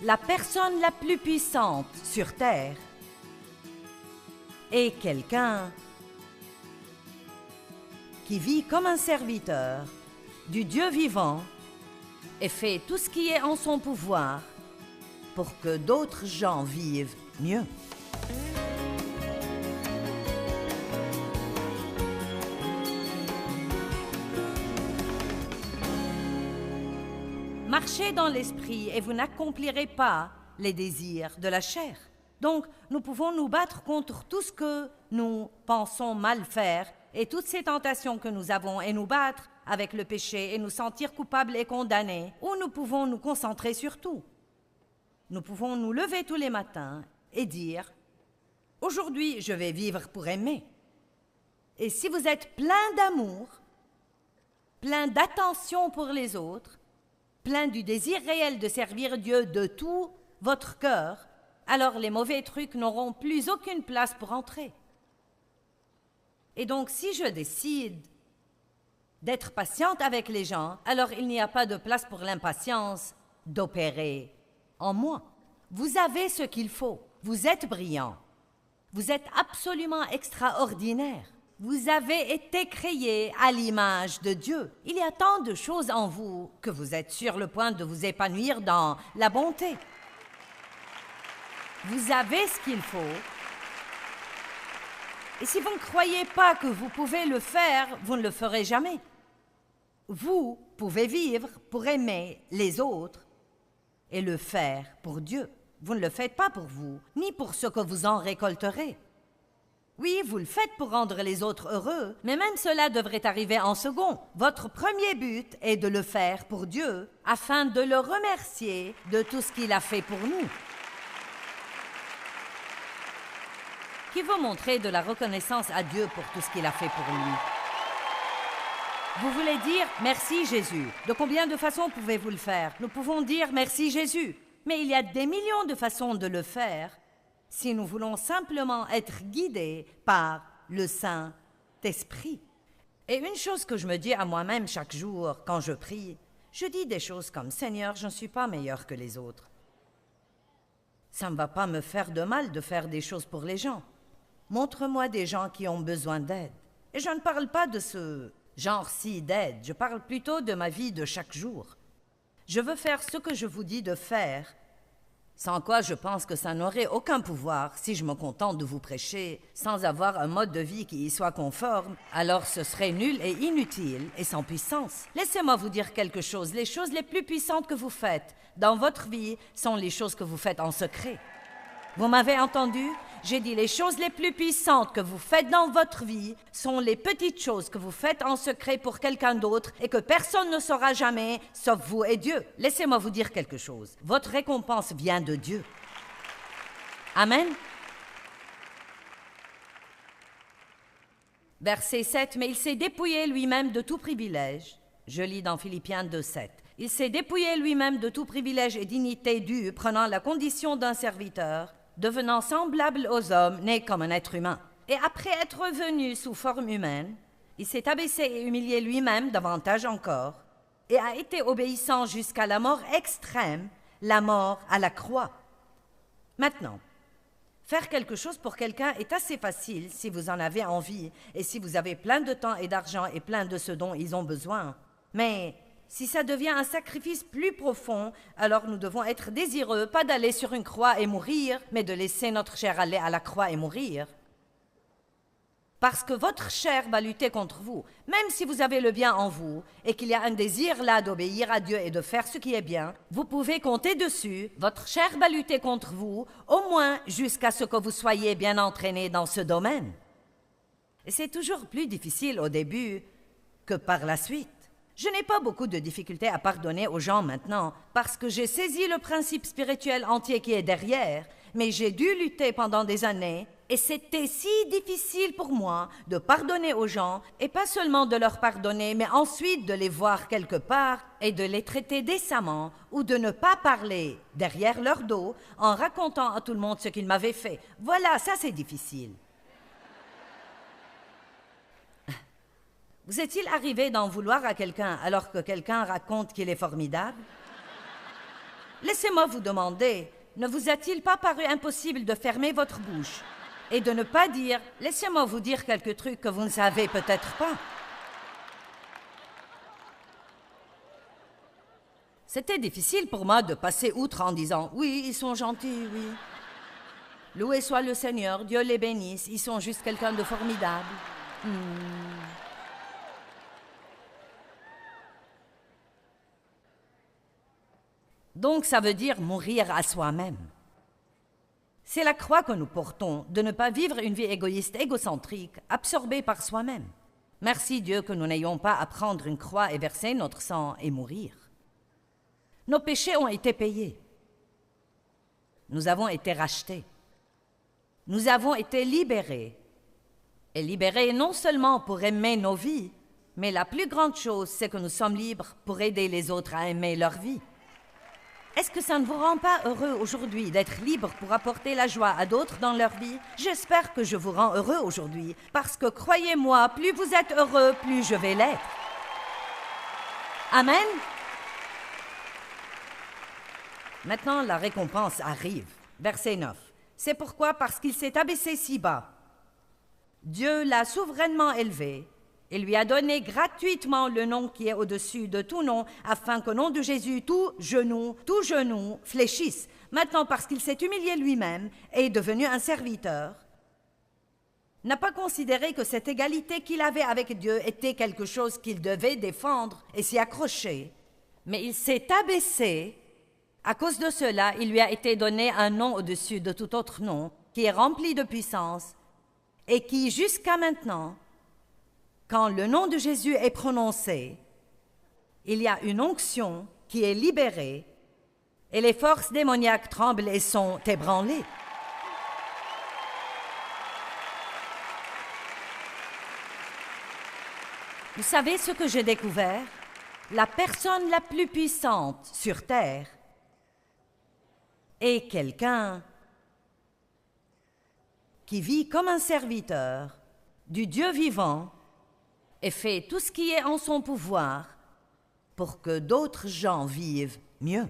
la personne la plus puissante sur terre est quelqu'un qui vit comme un serviteur du Dieu vivant et fait tout ce qui est en son pouvoir pour que d'autres gens vivent mieux. Marchez dans l'esprit et vous n'accomplirez pas les désirs de la chair. Donc, nous pouvons nous battre contre tout ce que nous pensons mal faire et toutes ces tentations que nous avons et nous battre avec le péché et nous sentir coupables et condamnés. Ou nous pouvons nous concentrer sur tout. Nous pouvons nous lever tous les matins et dire « Aujourd'hui, je vais vivre pour aimer ». Et si vous êtes plein d'amour, plein d'attention pour les autres, plein du désir réel de servir Dieu de tout votre cœur, alors les mauvais trucs n'auront plus aucune place pour entrer. Et donc, si je décide d'être patiente avec les gens, alors il n'y a pas de place pour l'impatience d'opérer en moi. Vous avez ce qu'il faut. Vous êtes brillant. Vous êtes absolument extraordinaire. Vous avez été créé à l'image de Dieu. Il y a tant de choses en vous que vous êtes sur le point de vous épanouir dans la bonté. Vous avez ce qu'il faut. Et si vous ne croyez pas que vous pouvez le faire, vous ne le ferez jamais. Vous pouvez vivre pour aimer les autres et le faire pour Dieu. Vous ne le faites pas pour vous, ni pour ce que vous en récolterez. Oui, vous le faites pour rendre les autres heureux, mais même cela devrait arriver en second. Votre premier but est de le faire pour Dieu, afin de le remercier de tout ce qu'il a fait pour nous. Qui veut montrer de la reconnaissance à Dieu pour tout ce qu'il a fait pour lui? Vous voulez dire « Merci Jésus ». De combien de façons pouvez-vous le faire? Nous pouvons dire « Merci Jésus ». Mais il y a des millions de façons de le faire si nous voulons simplement être guidés par le Saint-Esprit. Et une chose que je me dis à moi-même chaque jour quand je prie, je dis des choses comme « Seigneur, je ne suis pas meilleur que les autres. Ça ne va pas me faire de mal de faire des choses pour les gens. Montre-moi des gens qui ont besoin d'aide. » Et je ne parle pas de ce genre-ci d'aide, je parle plutôt de ma vie de chaque jour. Je veux faire ce que je vous dis de faire, sans quoi je pense que ça n'aurait aucun pouvoir si je me contente de vous prêcher sans avoir un mode de vie qui y soit conforme, alors ce serait nul et inutile et sans puissance. Laissez-moi vous dire quelque chose, les choses les plus puissantes que vous faites dans votre vie sont les choses que vous faites en secret. Vous m'avez entendu? J'ai dit les choses les plus puissantes que vous faites dans votre vie sont les petites choses que vous faites en secret pour quelqu'un d'autre et que personne ne saura jamais, sauf vous et Dieu. Laissez-moi vous dire quelque chose. Votre récompense vient de Dieu. Amen. Verset 7. Mais il s'est dépouillé lui-même de tout privilège. Je lis dans Philippiens 2:7. Il s'est dépouillé lui-même de tout privilège et dignité due, prenant la condition d'un serviteur, devenant semblable aux hommes, né comme un être humain. Et après être venu sous forme humaine, il s'est abaissé et humilié lui-même davantage encore, et a été obéissant jusqu'à la mort extrême, la mort à la croix. Maintenant, faire quelque chose pour quelqu'un est assez facile si vous en avez envie et si vous avez plein de temps et d'argent et plein de ce dont ils ont besoin. Mais si ça devient un sacrifice plus profond, alors nous devons être désireux, pas d'aller sur une croix et mourir, mais de laisser notre chair aller à la croix et mourir. Parce que votre chair va lutter contre vous, même si vous avez le bien en vous et qu'il y a un désir là d'obéir à Dieu et de faire ce qui est bien, vous pouvez compter dessus, votre chair va lutter contre vous, au moins jusqu'à ce que vous soyez bien entraîné dans ce domaine. Et c'est toujours plus difficile au début que par la suite. Je n'ai pas beaucoup de difficultés à pardonner aux gens maintenant parce que j'ai saisi le principe spirituel entier qui est derrière, mais j'ai dû lutter pendant des années et c'était si difficile pour moi de pardonner aux gens et pas seulement de leur pardonner, mais ensuite de les voir quelque part et de les traiter décemment ou de ne pas parler derrière leur dos en racontant à tout le monde ce qu'ils m'avaient fait. Voilà, ça c'est difficile. Vous est-il arrivé d'en vouloir à quelqu'un alors que quelqu'un raconte qu'il est formidable? Laissez-moi vous demander, ne vous a-t-il pas paru impossible de fermer votre bouche et de ne pas dire « Laissez-moi vous dire quelques trucs que vous ne savez peut-être pas ». C'était difficile pour moi de passer outre en disant « Oui, ils sont gentils, oui. Loué soit le Seigneur, Dieu les bénisse, ils sont juste quelqu'un de formidable. » Donc ça veut dire mourir à soi-même. C'est la croix que nous portons, de ne pas vivre une vie égoïste, égocentrique, absorbée par soi-même. Merci Dieu que nous n'ayons pas à prendre une croix et verser notre sang et mourir. Nos péchés ont été payés. Nous avons été rachetés. Nous avons été libérés. Et libérés non seulement pour aimer nos vies, mais la plus grande chose, c'est que nous sommes libres pour aider les autres à aimer leur vie. Est-ce que ça ne vous rend pas heureux aujourd'hui d'être libre pour apporter la joie à d'autres dans leur vie? J'espère que je vous rends heureux aujourd'hui, parce que croyez-moi, plus vous êtes heureux, plus je vais l'être. Amen. Maintenant, la récompense arrive. Verset 9. C'est pourquoi, parce qu'il s'est abaissé si bas, Dieu l'a souverainement élevé et lui a donné gratuitement le nom qui est au-dessus de tout nom, afin qu'au nom de Jésus, tout genou fléchisse. Maintenant, parce qu'il s'est humilié lui-même et est devenu un serviteur, n'a pas considéré que cette égalité qu'il avait avec Dieu était quelque chose qu'il devait défendre et s'y accrocher, mais il s'est abaissé. À cause de cela, il lui a été donné un nom au-dessus de tout autre nom, qui est rempli de puissance, et qui, jusqu'à maintenant, quand le nom de Jésus est prononcé, il y a une onction qui est libérée, et les forces démoniaques tremblent et sont ébranlées. Vous savez ce que j'ai découvert? La personne la plus puissante sur terre est quelqu'un qui vit comme un serviteur du Dieu vivant et fait tout ce qui est en son pouvoir pour que d'autres gens vivent mieux.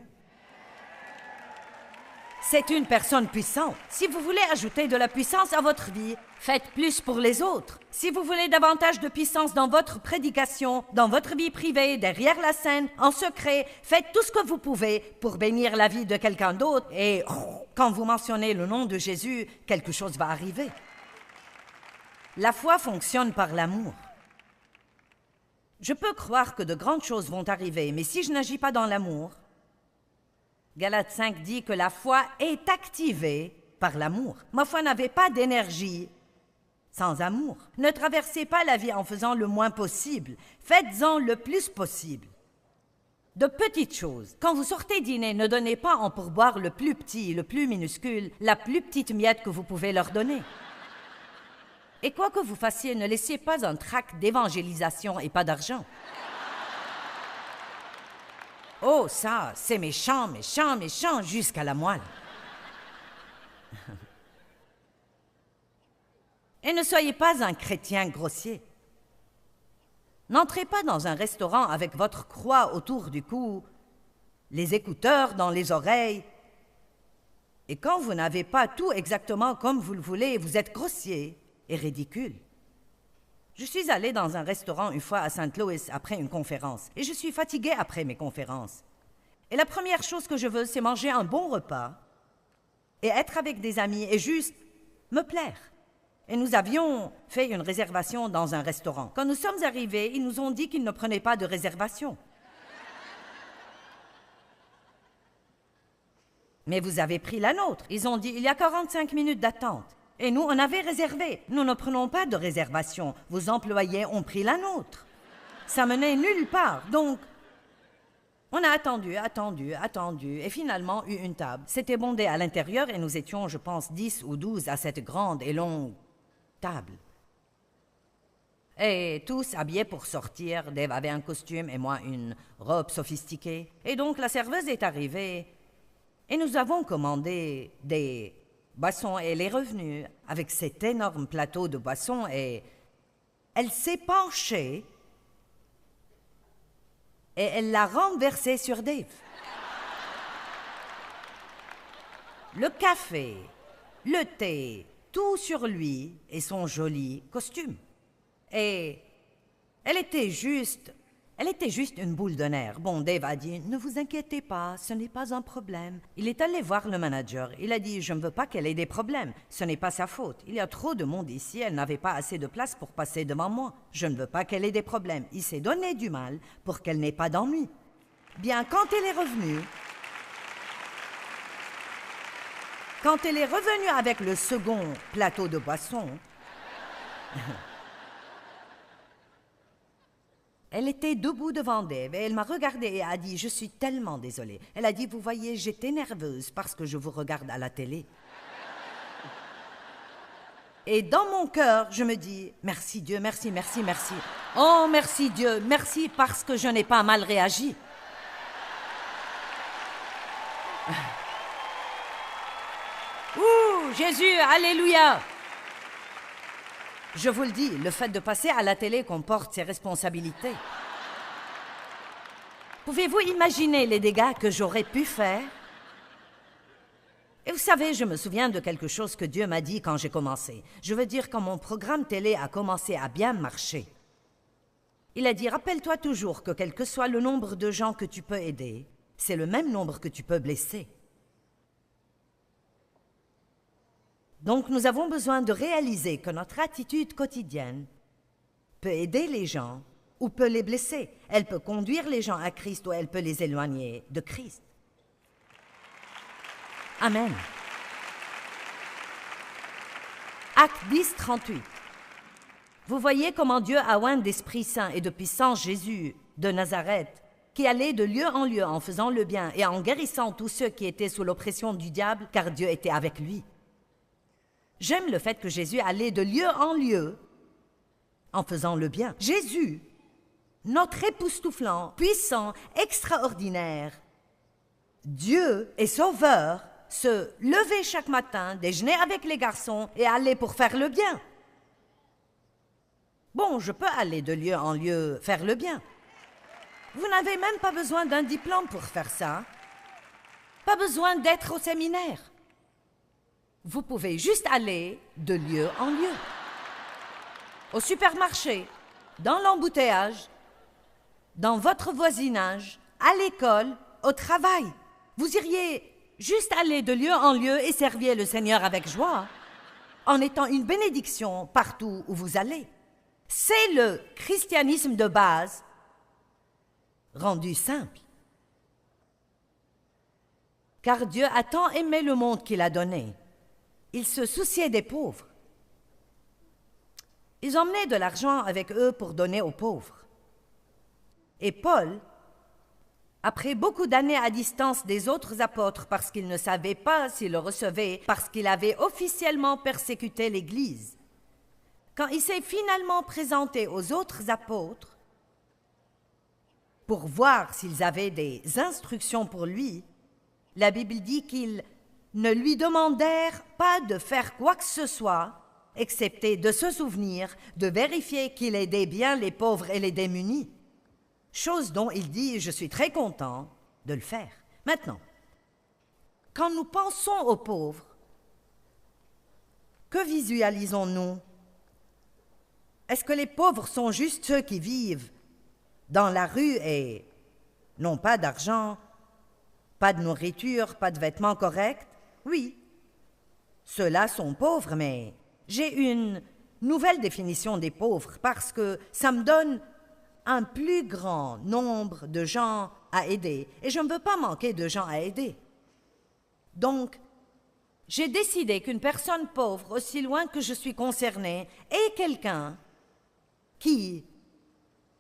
C'est une personne puissante. Si vous voulez ajouter de la puissance à votre vie, faites plus pour les autres. Si vous voulez davantage de puissance dans votre prédication, dans votre vie privée, derrière la scène, en secret, faites tout ce que vous pouvez pour bénir la vie de quelqu'un d'autre et quand vous mentionnez le nom de Jésus, quelque chose va arriver. La foi fonctionne par l'amour. Je peux croire que de grandes choses vont arriver, mais si je n'agis pas dans l'amour, Galates 5 dit que la foi est activée par l'amour. Ma foi n'avait pas d'énergie sans amour. Ne traversez pas la vie en faisant le moins possible. Faites-en le plus possible. De petites choses. Quand vous sortez dîner, ne donnez pas en pourboire le plus petit, le plus minuscule, la plus petite miette que vous pouvez leur donner. Et quoi que vous fassiez, ne laissez pas un tract d'évangélisation et pas d'argent. Oh, ça, c'est méchant, méchant, méchant, jusqu'à la moelle. Et ne soyez pas un chrétien grossier. N'entrez pas dans un restaurant avec votre croix autour du cou, les écouteurs dans les oreilles, et quand vous n'avez pas tout exactement comme vous le voulez, vous êtes grossier et ridicule. Je suis allée dans un restaurant une fois à St. Louis après une conférence, et je suis fatiguée après mes conférences. Et la première chose que je veux, c'est manger un bon repas et être avec des amis et juste me plaire. Et nous avions fait une réservation dans un restaurant. Quand nous sommes arrivés, ils nous ont dit qu'ils ne prenaient pas de réservation. Mais vous avez pris la nôtre. Ils ont dit, il y a 45 minutes d'attente. Et nous, on avait réservé. Nous ne prenons pas de réservation. Vos employés ont pris la nôtre. Ça menait nulle part. Donc, on a attendu, et finalement eu une table. C'était bondé à l'intérieur et nous étions, je pense, 10 ou 12 à cette grande et longue table. Et tous habillés pour sortir. Dave avait un costume et moi une robe sophistiquée. Et donc la serveuse est arrivée et nous avons commandé des boissons et elle est revenue avec cet énorme plateau de boissons et elle s'est penchée et elle l'a renversé sur Dave. le café, le thé, tout sur lui et son joli costume. Et elle était juste une boule de nerfs. Bon, Dave a dit, ne vous inquiétez pas, ce n'est pas un problème. Il est allé voir le manager. Il a dit, je ne veux pas qu'elle ait des problèmes. Ce n'est pas sa faute. Il y a trop de monde ici, elle n'avait pas assez de place pour passer devant moi. Je ne veux pas qu'elle ait des problèmes. Il s'est donné du mal pour qu'elle n'ait pas d'ennui. Bien, quand elle est revenue avec le second plateau de boisson, elle était debout devant Dave et elle m'a regardée et a dit « Je suis tellement désolée. » Elle a dit « Vous voyez, j'étais nerveuse parce que je vous regarde à la télé. » Et dans mon cœur, je me dis « Merci Dieu, merci, merci, merci. Oh, merci Dieu, merci parce que je n'ai pas mal réagi. » Ouh, Jésus, alléluia! Je vous le dis, le fait de passer à la télé comporte ses responsabilités. Pouvez-vous imaginer les dégâts que j'aurais pu faire? Et vous savez, je me souviens de quelque chose que Dieu m'a dit quand j'ai commencé. Je veux dire, quand mon programme télé a commencé à bien marcher. Il a dit, rappelle-toi toujours que quel que soit le nombre de gens que tu peux aider, c'est le même nombre que tu peux blesser. Donc, nous avons besoin de réaliser que notre attitude quotidienne peut aider les gens ou peut les blesser. Elle peut conduire les gens à Christ ou elle peut les éloigner de Christ. Amen. Acte 10, 38. Vous voyez comment Dieu a oint d'Esprit Saint et de puissance Jésus de Nazareth, qui allait de lieu en lieu en faisant le bien et en guérissant tous ceux qui étaient sous l'oppression du diable, car Dieu était avec lui. J'aime le fait que Jésus allait de lieu en lieu en faisant le bien. Jésus, notre époustouflant, puissant, extraordinaire, Dieu et Sauveur, se levait chaque matin, déjeunait avec les garçons et allait pour faire le bien. Bon, je peux aller de lieu en lieu faire le bien. Vous n'avez même pas besoin d'un diplôme pour faire ça. Pas besoin d'être au séminaire. Vous pouvez juste aller de lieu en lieu. Au supermarché, dans l'embouteillage, dans votre voisinage, à l'école, au travail. Vous iriez juste aller de lieu en lieu et servir le Seigneur avec joie, en étant une bénédiction partout où vous allez. C'est le christianisme de base, rendu simple. Car Dieu a tant aimé le monde qu'il a donné. Il se souciait des pauvres. Ils emmenaient de l'argent avec eux pour donner aux pauvres. Et Paul, après beaucoup d'années à distance des autres apôtres parce qu'il ne savait pas s'il le recevait, parce qu'il avait officiellement persécuté l'Église, quand il s'est finalement présenté aux autres apôtres pour voir s'ils avaient des instructions pour lui, la Bible dit qu'ils ne lui demandèrent pas de faire quoi que ce soit, excepté de se souvenir, de vérifier qu'il aidait bien les pauvres et les démunis. Chose dont il dit, je suis très content de le faire. Maintenant, quand nous pensons aux pauvres, que visualisons-nous? Est-ce que les pauvres sont juste ceux qui vivent dans la rue et n'ont pas d'argent, pas de nourriture, pas de vêtements corrects? Oui, ceux-là sont pauvres, mais j'ai une nouvelle définition des pauvres parce que ça me donne un plus grand nombre de gens à aider et je ne veux pas manquer de gens à aider. Donc, j'ai décidé qu'une personne pauvre, aussi loin que je suis concernée, est quelqu'un qui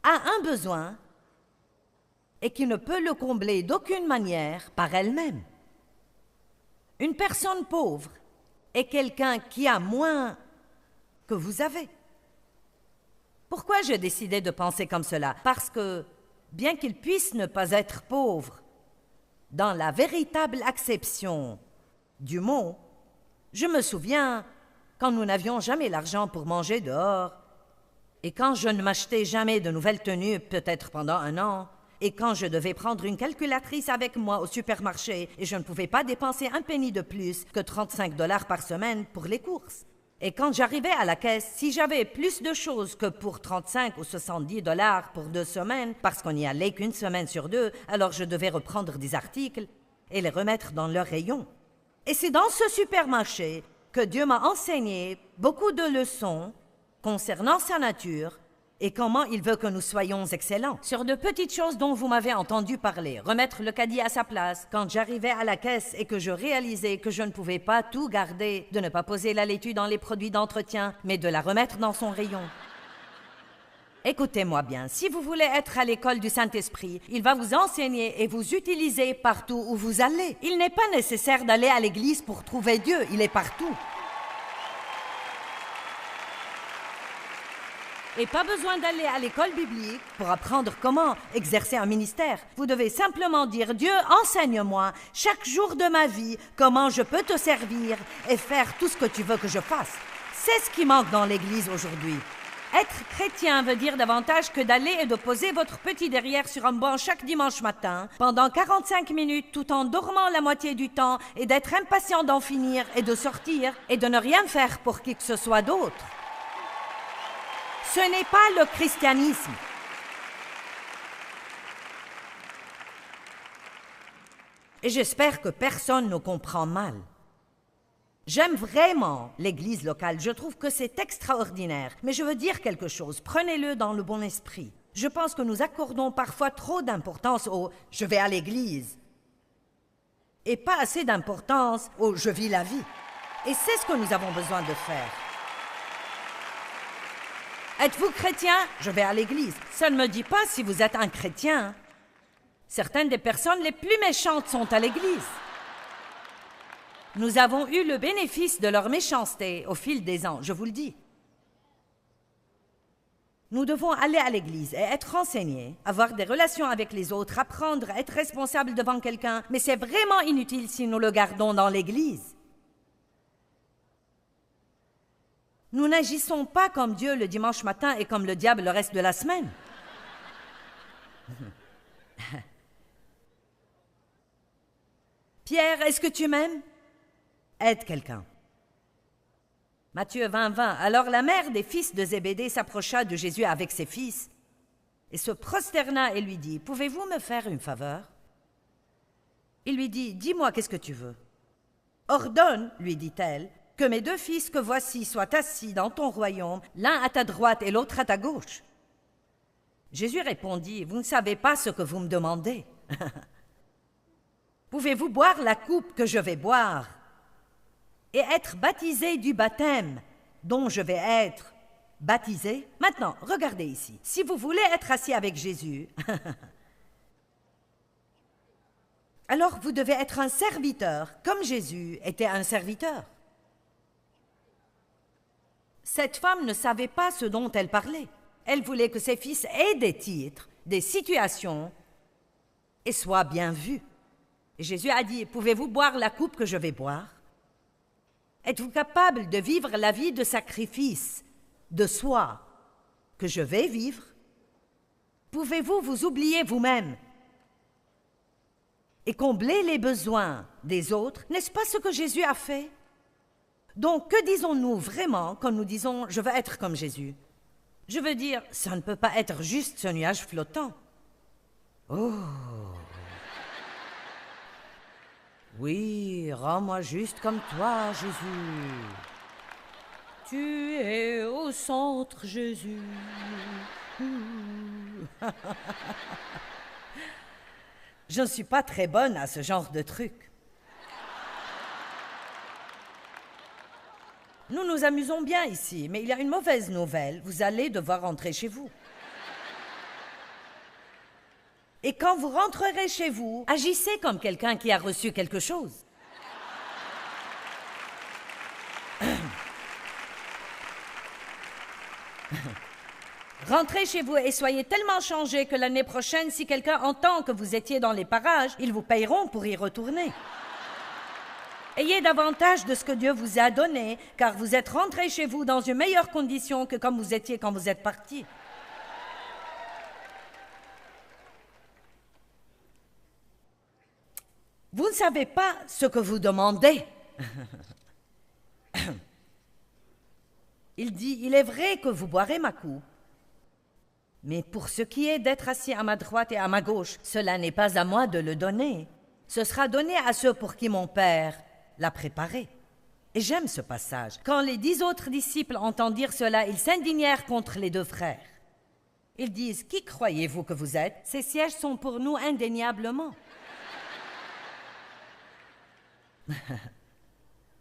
a un besoin et qui ne peut le combler d'aucune manière par elle-même. Une personne pauvre est quelqu'un qui a moins que vous avez. Pourquoi j'ai décidé de penser comme cela? Parce que, bien qu'il puisse ne pas être pauvre, dans la véritable acception du mot, je me souviens quand nous n'avions jamais l'argent pour manger dehors, et quand je ne m'achetais jamais de nouvelles tenues, peut-être pendant un an, Et quand je devais prendre une calculatrice avec moi au supermarché et je ne pouvais pas dépenser un penny de plus que 35 $ par semaine pour les courses. Et quand j'arrivais à la caisse, si j'avais plus de choses que pour 35 ou 70 $ pour 2 semaines, parce qu'on n'y allait qu'une semaine sur 2, alors je devais reprendre des articles et les remettre dans leur rayon. Et c'est dans ce supermarché que Dieu m'a enseigné beaucoup de leçons concernant sa nature et comment il veut que nous soyons excellents. Sur de petites choses dont vous m'avez entendu parler, remettre le caddie à sa place, quand j'arrivais à la caisse et que je réalisais que je ne pouvais pas tout garder, de ne pas poser la laitue dans les produits d'entretien, mais de la remettre dans son rayon. Écoutez-moi bien, si vous voulez être à l'école du Saint-Esprit, il va vous enseigner et vous utiliser partout où vous allez. Il n'est pas nécessaire d'aller à l'église pour trouver Dieu, il est partout. Et pas besoin d'aller à l'école biblique pour apprendre comment exercer un ministère. Vous devez simplement dire « Dieu, enseigne-moi chaque jour de ma vie comment je peux te servir et faire tout ce que tu veux que je fasse. » C'est ce qui manque dans l'Église aujourd'hui. Être chrétien veut dire davantage que d'aller et de poser votre petit derrière sur un banc chaque dimanche matin pendant 45 minutes tout en dormant la moitié du temps et d'être impatient d'en finir et de sortir et de ne rien faire pour qui que ce soit d'autre. Ce n'est pas le christianisme. Et j'espère que personne ne comprend mal. J'aime vraiment l'église locale, je trouve que c'est extraordinaire. Mais je veux dire quelque chose, prenez-le dans le bon esprit. Je pense que nous accordons parfois trop d'importance au « je vais à l'église » et pas assez d'importance au « je vis la vie ». Et c'est ce que nous avons besoin de faire. Êtes-vous chrétien? Je vais à l'église. Ça ne me dit pas si vous êtes un chrétien. Certaines des personnes les plus méchantes sont à l'église. Nous avons eu le bénéfice de leur méchanceté au fil des ans, je vous le dis. Nous devons aller à l'église et être renseignés, avoir des relations avec les autres, apprendre à être responsables devant quelqu'un, mais c'est vraiment inutile si nous le gardons dans l'église. Nous n'agissons pas comme Dieu le dimanche matin et comme le diable le reste de la semaine. Pierre, est-ce que tu m'aimes? Aide quelqu'un. Matthieu 20, 20. Alors la mère des fils de Zébédée s'approcha de Jésus avec ses fils et se prosterna et lui dit, « Pouvez-vous me faire une faveur ?» Il lui dit, « Dis-moi, qu'est-ce que tu veux ?» ?»« Ordonne, lui dit-elle, que mes 2 fils que voici soient assis dans ton royaume, l'un à ta droite et l'autre à ta gauche. » Jésus répondit, « Vous ne savez pas ce que vous me demandez. Pouvez-vous boire la coupe que je vais boire et être baptisé du baptême dont je vais être baptisé? Maintenant, regardez ici. Si vous voulez être assis avec Jésus, alors vous devez être un serviteur, comme Jésus était un serviteur. Cette femme ne savait pas ce dont elle parlait. Elle voulait que ses fils aient des titres, des situations, et soient bien vus. Et Jésus a dit, « Pouvez-vous boire la coupe que je vais boire? Êtes-vous capable de vivre la vie de sacrifice, de soi, que je vais vivre? Pouvez-vous vous oublier vous-même et combler les besoins des autres? N'est-ce pas ce que Jésus a fait? Donc, que disons-nous vraiment quand nous disons « je veux être comme Jésus » ? Je veux dire, ça ne peut pas être juste ce nuage flottant. Oh! Oui, rends-moi juste comme toi, Jésus. Tu es au centre, Jésus. Je ne suis pas très bonne à ce genre de truc. Nous nous amusons bien ici, mais il y a une mauvaise nouvelle. Vous allez devoir rentrer chez vous. Et quand vous rentrerez chez vous, agissez comme quelqu'un qui a reçu quelque chose. Rentrez chez vous et soyez tellement changés que l'année prochaine, si quelqu'un entend que vous étiez dans les parages, ils vous payeront pour y retourner. Ayez davantage de ce que Dieu vous a donné, car vous êtes rentrés chez vous dans une meilleure condition que comme vous étiez quand vous êtes partis. Vous ne savez pas ce que vous demandez. Il dit, il est vrai que vous boirez ma coupe. Mais pour ce qui est d'être assis à ma droite et à ma gauche, cela n'est pas à moi de le donner. Ce sera donné à ceux pour qui mon Père l'a préparé. Et j'aime ce passage. Quand les 10 autres disciples entendent dire cela, ils s'indignèrent contre les 2 frères. Ils disent, qui croyez-vous que vous êtes? Ces sièges sont pour nous indéniablement.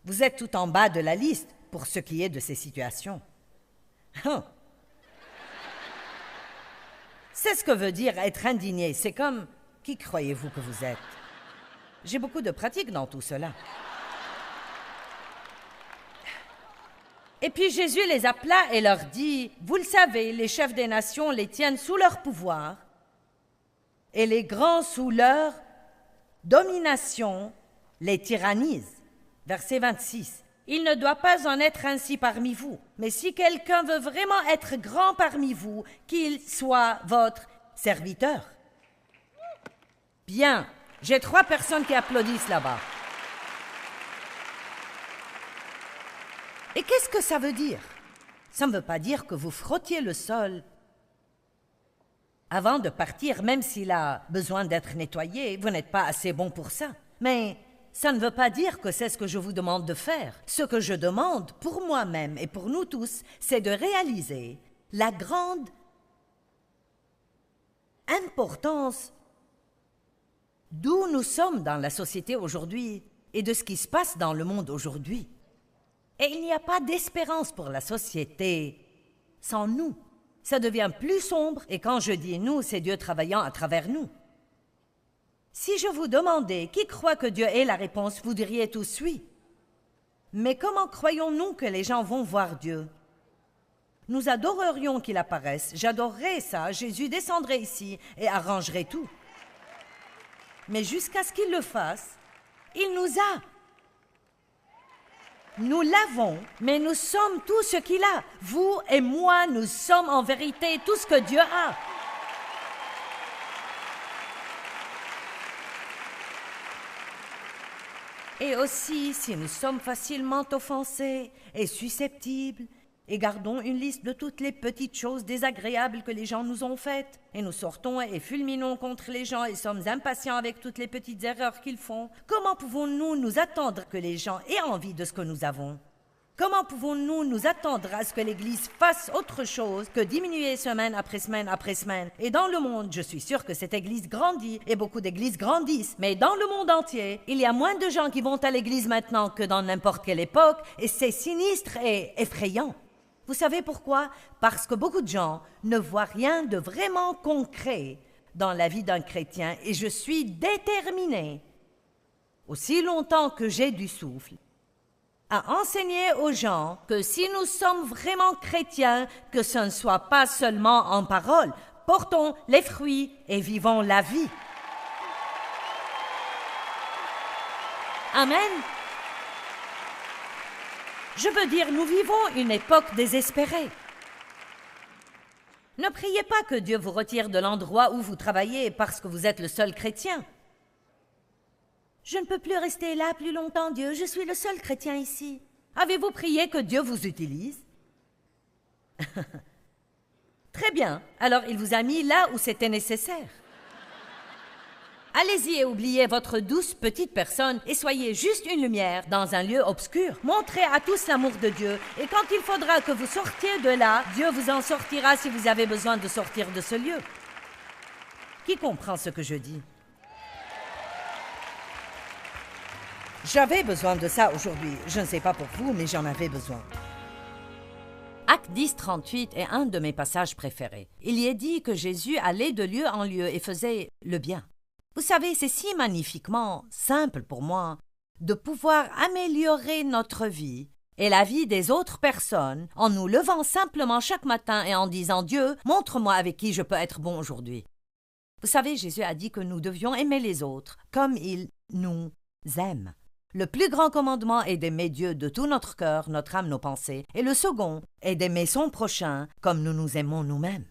Vous êtes tout en bas de la liste pour ce qui est de ces situations. C'est ce que veut dire être indigné. C'est comme, qui croyez-vous que vous êtes? J'ai beaucoup de pratique dans tout cela. Et puis Jésus les appela et leur dit, « Vous le savez, les chefs des nations les tiennent sous leur pouvoir et les grands sous leur domination les tyrannisent. » Verset 26. « Il ne doit pas en être ainsi parmi vous, mais si quelqu'un veut vraiment être grand parmi vous, qu'il soit votre serviteur. » Bien, j'ai 3 personnes qui applaudissent là-bas. Et qu'est-ce que ça veut dire? Ça ne veut pas dire que vous frottiez le sol avant de partir, même s'il a besoin d'être nettoyé. Vous n'êtes pas assez bon pour ça. Mais ça ne veut pas dire que c'est ce que je vous demande de faire. Ce que je demande pour moi-même et pour nous tous, c'est de réaliser la grande importance d'où nous sommes dans la société aujourd'hui et de ce qui se passe dans le monde aujourd'hui. Et il n'y a pas d'espérance pour la société sans nous. Ça devient plus sombre, et quand je dis nous, c'est Dieu travaillant à travers nous. Si je vous demandais qui croit que Dieu est la réponse, vous diriez tous oui. Mais comment croyons-nous que les gens vont voir Dieu? Nous adorerions qu'il apparaisse. J'adorerais ça. Jésus descendrait ici et arrangerait tout. Mais jusqu'à ce qu'il le fasse, il nous a. Nous l'avons, mais nous sommes tout ce qu'il a. Vous et moi, nous sommes en vérité tout ce que Dieu a. Et aussi, si nous sommes facilement offensés et susceptibles, et gardons une liste de toutes les petites choses désagréables que les gens nous ont faites, et nous sortons et fulminons contre les gens et sommes impatients avec toutes les petites erreurs qu'ils font, comment pouvons-nous nous attendre que les gens aient envie de ce que nous avons? Comment pouvons-nous nous attendre à ce que l'Église fasse autre chose que diminuer semaine après semaine après semaine? Et dans le monde, je suis sûre que cette Église grandit et beaucoup d'Églises grandissent, mais dans le monde entier, il y a moins de gens qui vont à l'Église maintenant que dans n'importe quelle époque, et c'est sinistre et effrayant. Vous savez pourquoi? Parce que beaucoup de gens ne voient rien de vraiment concret dans la vie d'un chrétien, et je suis déterminée, aussi longtemps que j'ai du souffle, à enseigner aux gens que si nous sommes vraiment chrétiens, que ce ne soit pas seulement en parole, portons les fruits et vivons la vie. Amen. Je veux dire, nous vivons une époque désespérée. Ne priez pas que Dieu vous retire de l'endroit où vous travaillez parce que vous êtes le seul chrétien. Je ne peux plus rester là plus longtemps, Dieu. Je suis le seul chrétien ici. Avez-vous prié que Dieu vous utilise? Très bien. Alors, il vous a mis là où c'était nécessaire. Allez-y et oubliez votre douce petite personne et soyez juste une lumière dans un lieu obscur. Montrez à tous l'amour de Dieu. Et quand il faudra que vous sortiez de là, Dieu vous en sortira si vous avez besoin de sortir de ce lieu. Qui comprend ce que je dis? J'avais besoin de ça aujourd'hui. Je ne sais pas pour vous, mais j'en avais besoin. Acte 10, 38 est un de mes passages préférés. Il y est dit que Jésus allait de lieu en lieu et faisait le bien. Vous savez, c'est si magnifiquement simple pour moi de pouvoir améliorer notre vie et la vie des autres personnes en nous levant simplement chaque matin et en disant « Dieu, montre-moi avec qui je peux être bon aujourd'hui ». Vous savez, Jésus a dit que nous devions aimer les autres comme il nous aime. Le plus grand commandement est d'aimer Dieu de tout notre cœur, notre âme, nos pensées. Et le second est d'aimer son prochain comme nous nous aimons nous-mêmes.